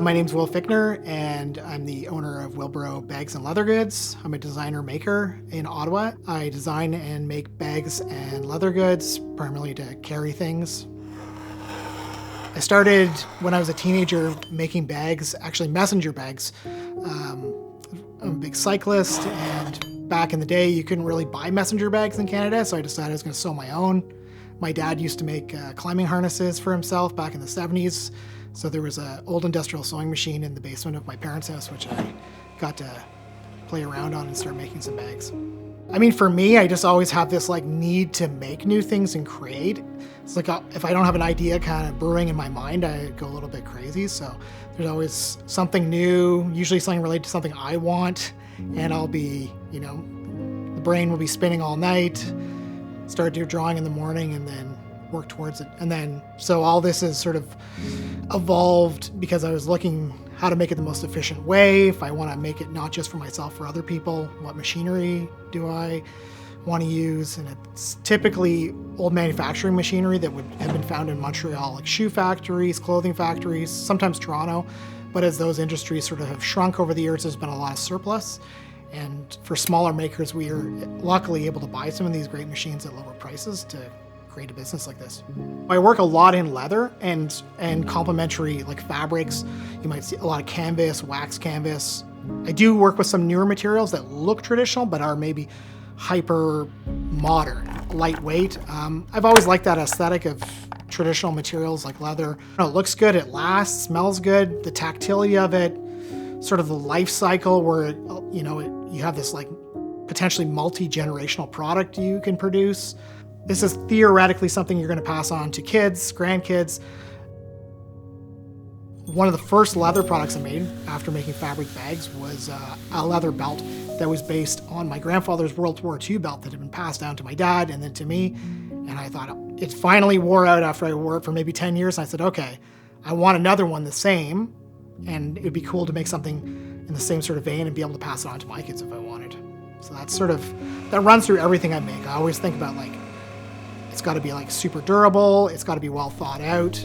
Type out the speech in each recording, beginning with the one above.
My name's Will Ficner, and I'm the owner of Wilboro Bags and Leather Goods. I'm a designer maker in Ottawa. I design and make bags and leather goods, primarily to carry things. I started when I was a teenager making bags, actually messenger bags. I'm a big cyclist, and back in the day, you couldn't really buy messenger bags in Canada, so I decided I was going to sew my own. My dad used to make climbing harnesses for himself back in the 70s. So there was an old industrial sewing machine in the basement of my parents' house, which I got to play around on and start making some bags. I mean, for me, I just always have this need to make new things and create. It's like if I don't have an idea kind of brewing in my mind, I go a little bit crazy. So there's always something new, usually something related to something I want. And I'll be, the brain will be spinning all night, start drawing in the morning, and then work towards it. And then, so all this is sort of evolved because I was looking how to make it the most efficient way. If I want to make it not just for myself, for other people, what machinery do I want to use? And it's typically old manufacturing machinery that would have been found in Montreal, like shoe factories, clothing factories, sometimes Toronto. But as those industries sort of have shrunk over the years, there's been a lot of surplus. And for smaller makers, we are luckily able to buy some of these great machines at lower prices to create a business like this. I work a lot in leather and complementary fabrics. You might see a lot of canvas, wax canvas. I do work with some newer materials that look traditional but are maybe hyper modern, lightweight. I've always liked that aesthetic of traditional materials like leather. It looks good, it lasts, smells good, the tactility of it, sort of the life cycle where you have this potentially multi-generational product you can produce. This is theoretically something you're going to pass on to kids, grandkids. One of the first leather products I made after making fabric bags was a leather belt that was based on my grandfather's World War II belt that had been passed down to my dad and then to me. And I thought it finally wore out after I wore it for maybe 10 years. And I said, okay, I want another one the same. And it would be cool to make something in the same sort of vein and be able to pass it on to my kids if I wanted. So that runs through everything I make. I always think about it's got to be super durable. It's got to be well thought out.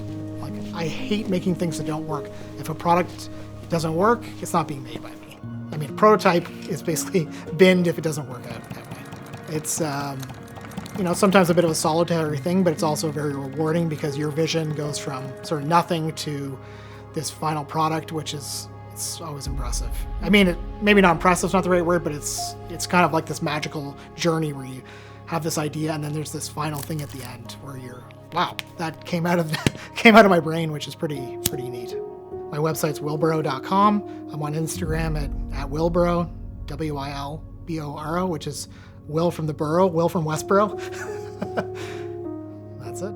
I hate making things that don't work. If a product doesn't work, it's not being made by me. I mean, a prototype is basically binned if it doesn't work out that way. It's, sometimes a bit of a solitary thing, but it's also very rewarding because your vision goes from sort of nothing to this final product, which it's always impressive. I mean, maybe not impressive is not the right word, but it's kind of like this magical journey where you have this idea and then there's this final thing at the end where you're, wow, that came out of my brain, which is pretty neat. My website's wilboro.com. I'm on Instagram at Wilboro, Wilboro, which is Will from the borough, Will from Westboro. That's it.